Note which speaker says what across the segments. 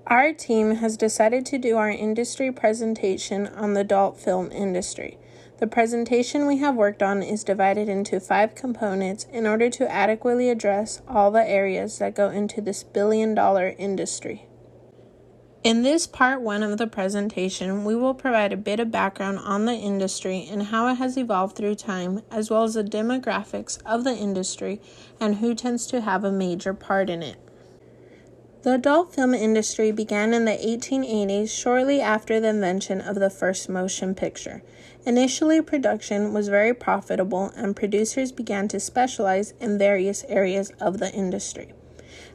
Speaker 1: Our team has decided to do our industry presentation on the adult film industry. The presentation we have worked on is divided into 5 components in order to adequately address all the areas that go into this billion-dollar industry. In this part 1 of the presentation, we will provide a bit of background on the industry and how it has evolved through time, as well as the demographics of the industry and who tends to have a major part in it. The adult film industry began in the 1880s, shortly after the invention of the first motion picture. Initially, production was very profitable, and producers began to specialize in various areas of the industry.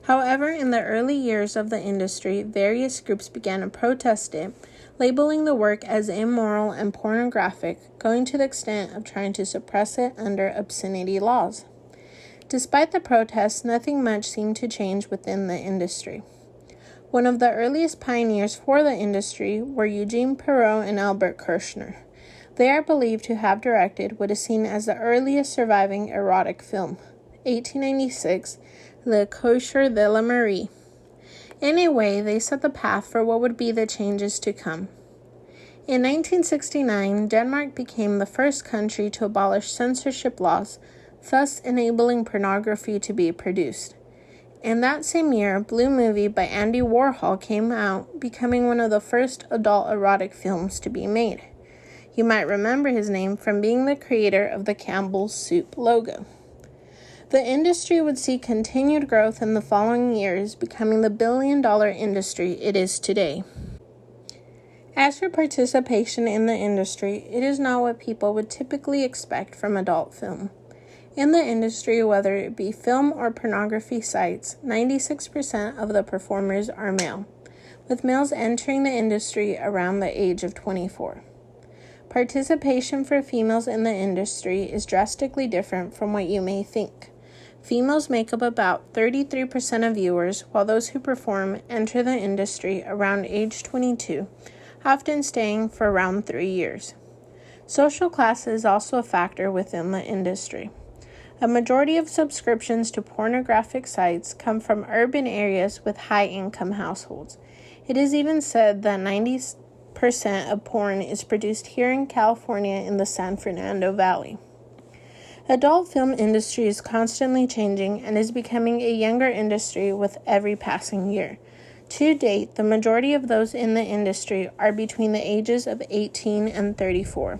Speaker 1: However, in the early years of the industry, various groups began to protest it, labeling the work as immoral and pornographic, going to the extent of trying to suppress it under obscenity laws. Despite the protests, nothing much seemed to change within the industry. One of the earliest pioneers for the industry were Eugene Perot and Albert Kirchner. They are believed to have directed what is seen as the earliest surviving erotic film, 1896, Le Cocher de la Marie. In a way, they set the path for what would be the changes to come. In 1969, Denmark became the first country to abolish censorship laws, thus enabling pornography to be produced. In that same year, Blue Movie by Andy Warhol came out, becoming one of the first adult erotic films to be made. You might remember his name from being the creator of the Campbell's Soup logo. The industry would see continued growth in the following years, becoming the billion-dollar industry it is today. As for participation in the industry, it is not what people would typically expect from adult film. In the industry, whether it be film or pornography sites, 96% of the performers are male, with males entering the industry around the age of 24. Participation for females in the industry is drastically different from what you may think. Females make up about 33% of viewers, while those who perform enter the industry around age 22, often staying for around 3 years. Social class is also a factor within the industry. A majority of subscriptions to pornographic sites come from urban areas with high-income households. It is even said that 90% of porn is produced here in California in the San Fernando Valley. Adult film industry is constantly changing and is becoming a younger industry with every passing year. To date, the majority of those in the industry are between the ages of 18 and 34.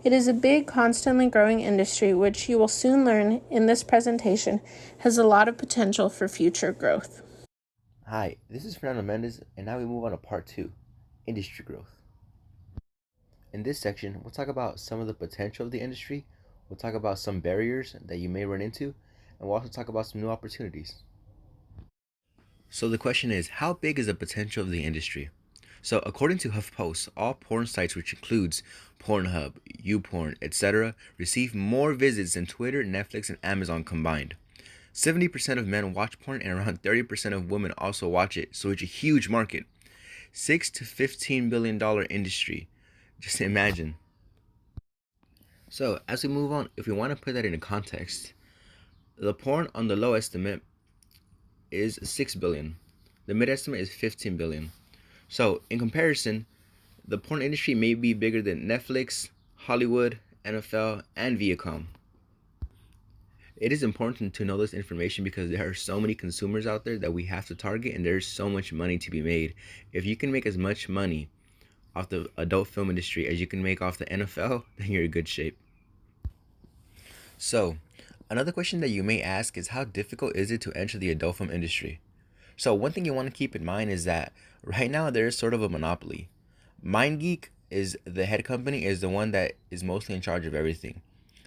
Speaker 1: It is a big, constantly growing industry, which you will soon learn in this presentation has a lot of potential for future growth.
Speaker 2: Hi, this is Fernando Mendez, and now we move on to part 2, industry growth. In this section, we'll talk about some of the potential of the industry, we'll talk about some barriers that you may run into, and we'll also talk about some new opportunities. So the question is, how big is the potential of the industry? So according to HuffPost, all porn sites, which includes Pornhub, YouPorn, etc., receive more visits than Twitter, Netflix, and Amazon combined. 70% of men watch porn and around 30% of women also watch it, so it's a huge market. $6 to $15 billion industry. Just imagine. So as we move on, if we want to put that into context, the porn on the low estimate is 6 billion. The mid estimate is 15 billion. So, in comparison, the porn industry may be bigger than Netflix, Hollywood, NFL, and Viacom. It is important to know this information because there are so many consumers out there that we have to target, and there's so much money to be made. If you can make as much money off the adult film industry as you can make off the NFL, then you're in good shape. So, another question that you may ask is, how difficult is it to enter the adult film industry? So one thing you want to keep in mind is that right now there is sort of a monopoly. MindGeek is the head company, is the one that is mostly in charge of everything.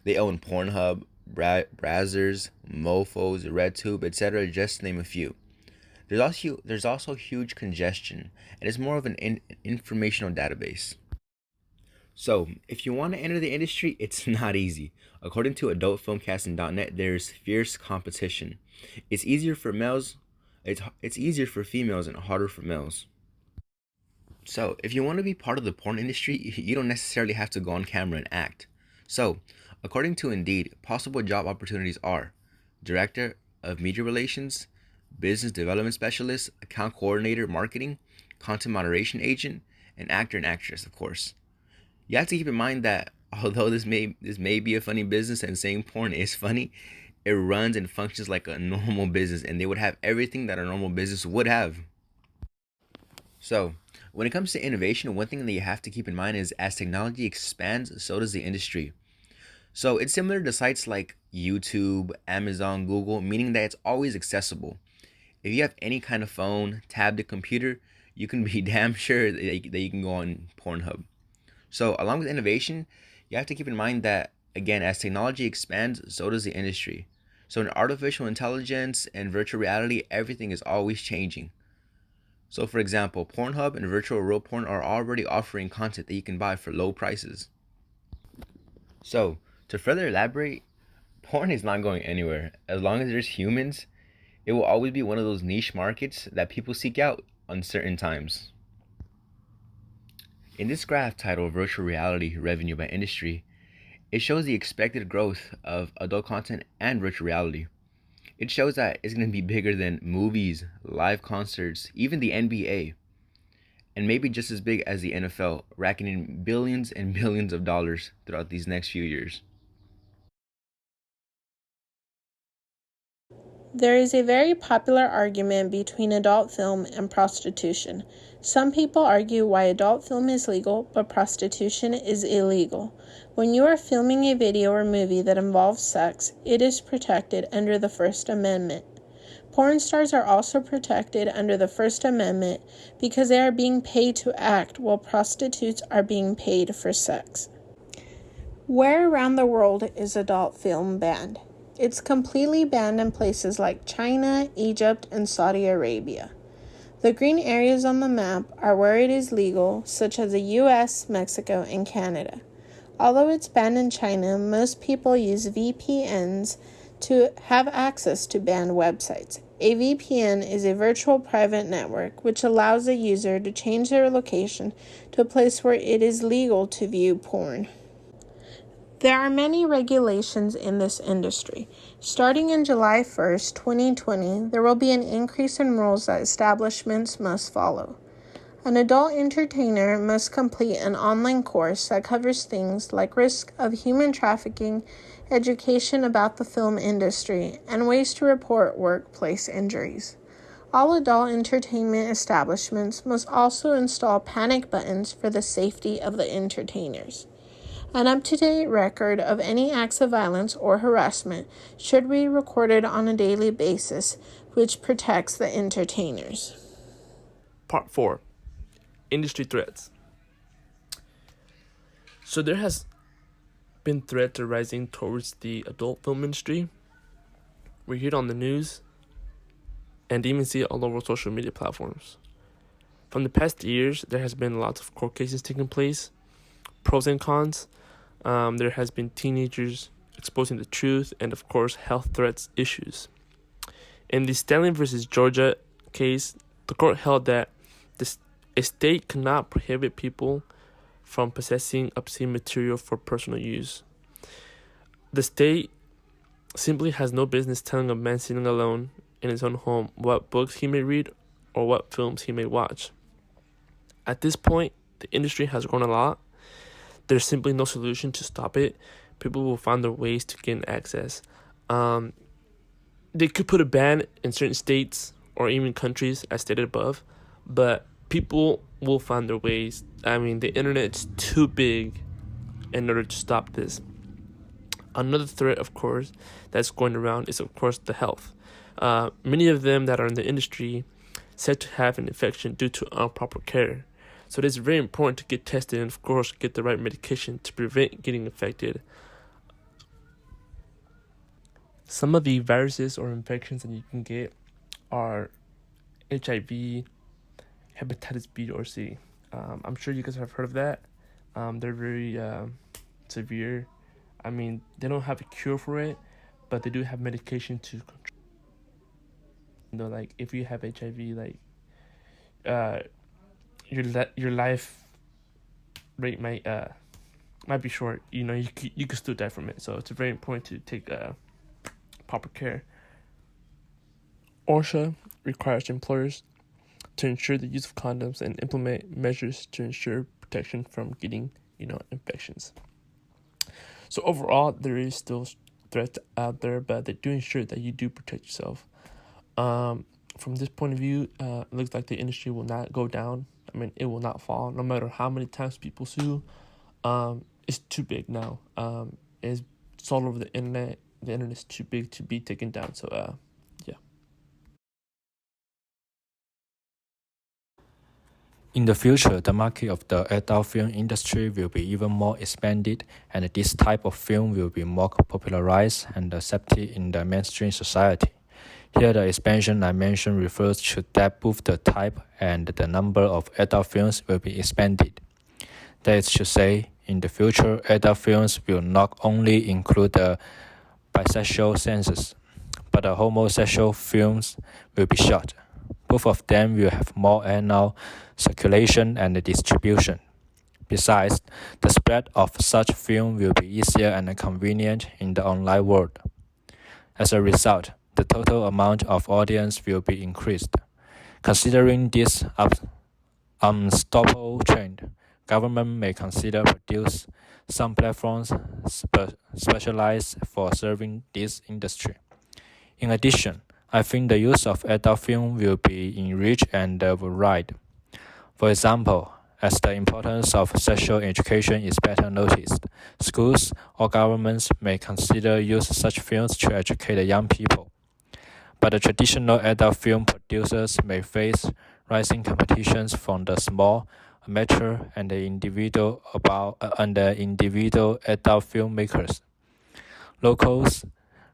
Speaker 2: They own Pornhub, Brazzers, Mofos, RedTube, etc., just to name a few. There's also huge congestion, and it's more of an informational database. So, if you want to enter the industry, it's not easy. According to adultfilmcasting.net, there's fierce competition. It's easier for males. It's easier for females and harder for males. So, if you want to be part of the porn industry, you don't necessarily have to go on camera and act. So, according to Indeed, possible job opportunities are Director of Media Relations, business development specialist, account coordinator, marketing, content moderation agent, and actor and actress, of course. You have to keep in mind that although this may be a funny business and saying porn is funny, it runs and functions like a normal business, and they would have everything that a normal business would have. So, when it comes to innovation, one thing that you have to keep in mind is as technology expands, so does the industry. So, it's similar to sites like YouTube, Amazon, Google, meaning that it's always accessible. If you have any kind of phone, tablet, computer, you can be damn sure that you can go on Pornhub. So, along with innovation, you have to keep in mind that, again, as technology expands, so does the industry. So, in artificial intelligence and virtual reality, everything is always changing. So, for example, Pornhub and virtual real porn are already offering content that you can buy for low prices. So, to further elaborate, porn is not going anywhere. As long as there's humans, it will always be one of those niche markets that people seek out on certain times. In this graph titled Virtual Reality Revenue by Industry, it shows the expected growth of adult content and virtual reality. It shows that it's going to be bigger than movies, live concerts, even the NBA, and maybe just as big as the NFL, racking in billions and billions of dollars throughout these next few years.
Speaker 1: There is a very popular argument between adult film and prostitution. Some people argue why adult film is legal, but prostitution is illegal. When you are filming a video or movie that involves sex, it is protected under the First Amendment. Porn stars are also protected under the First Amendment because they are being paid to act while prostitutes are being paid for sex. Where around the world is adult film banned? It's completely banned in places like China, Egypt, and Saudi Arabia. The green areas on the map are where it is legal, such as the US, Mexico, and Canada. Although it's banned in China, most people use VPNs to have access to banned websites. A VPN is a virtual private network which allows a user to change their location to a place where it is legal to view porn. There are many regulations in this industry. Starting in July 1st, 2020, there will be an increase in rules that establishments must follow. An adult entertainer must complete an online course that covers things like risk of human trafficking, education about the film industry, and ways to report workplace injuries. All adult entertainment establishments must also install panic buttons for the safety of the entertainers. An up-to-date record of any acts of violence or harassment should be recorded on a daily basis, which protects the entertainers.
Speaker 3: Part 4. Industry threats. So there has been threats arising towards the adult film industry. We hear it on the news and even see it all over social media platforms. From the past years, there has been lots of court cases taking place, pros and cons. There has been teenagers exposing the truth, and of course, health threats issues. In the Stanley versus Georgia case, the court held that a state cannot prohibit people from possessing obscene material for personal use. The state simply has no business telling a man sitting alone in his own home what books he may read or what films he may watch. At this point, the industry has grown a lot. There's simply no solution to stop it. People will find their ways to gain access. They could put a ban in certain states or even countries, as stated above, but people will find their ways. I mean, the internet is too big in order to stop this. Another threat, of course, that's going around is, of course, the health. Many of them that are in the industry said to have an infection due to improper care. So it is very important to get tested and, of course, get the right medication to prevent getting infected. Some of the viruses or infections that you can get are HIV, hepatitis B or C. I'm sure you guys have heard of that. They're very severe. I mean, they don't have a cure for it, but they do have medication to control. You know, like if you have HIV, like your life rate might be short. You know, you could still die from it. So it's very important to take proper care. OSHA requires employers to ensure the use of condoms and implement measures to ensure protection from getting, infections. So overall, there is still threats out there, but they do ensure that you do protect yourself. From this point of view, it looks like the industry will not go down. I mean, it will not fall, no matter how many times people sue. It's too big now. It's all over the internet. The internet is too big to be taken down. So, yeah.
Speaker 4: In the future, the market of the adult film industry will be even more expanded, and this type of film will be more popularized and accepted in the mainstream society. Here, the expansion I mentioned refers to that both the type and the number of adult films will be expanded. That is to say, in the future, adult films will not only include the bisexual senses, but the homosexual films will be shot. Both of them will have more annual circulation and distribution. Besides, the spread of such film will be easier and convenient in the online world. As a result, the total amount of audience will be increased. Considering this unstoppable trend, government may consider produce some platforms specialized for serving this industry. In addition, I think the use of adult film will be enriched and varied. For example, as the importance of sexual education is better noticed, schools or governments may consider use such films to educate the young people. But the traditional adult film producers may face rising competitions from the small, amateur, and the individual adult filmmakers. Locals,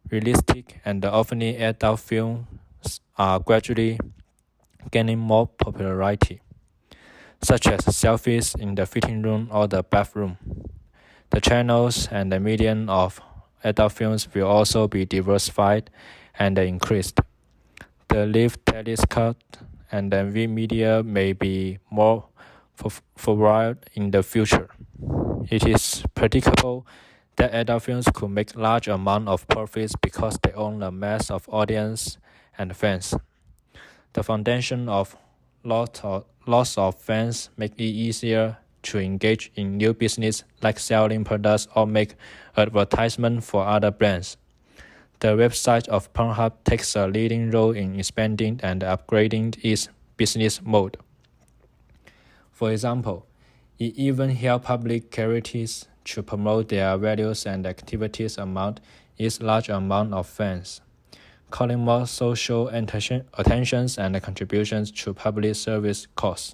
Speaker 4: realistic, and often adult films are gradually gaining more popularity, such as selfies in the fitting room or the bathroom. The channels and the medium of adult films will also be diversified and increased. The live telescope and the media may be more forward in the future. It is predictable that adult films could make large amount of profits because they own a mass of audience and fans. The foundation of lots of fans make it easier to engage in new business like selling products or make advertisement for other brands. The website of Pornhub takes a leading role in expanding and upgrading its business mode. For example, it even helps public charities to promote their values and activities among its large amount of fans, calling more social attentions and contributions to public service costs.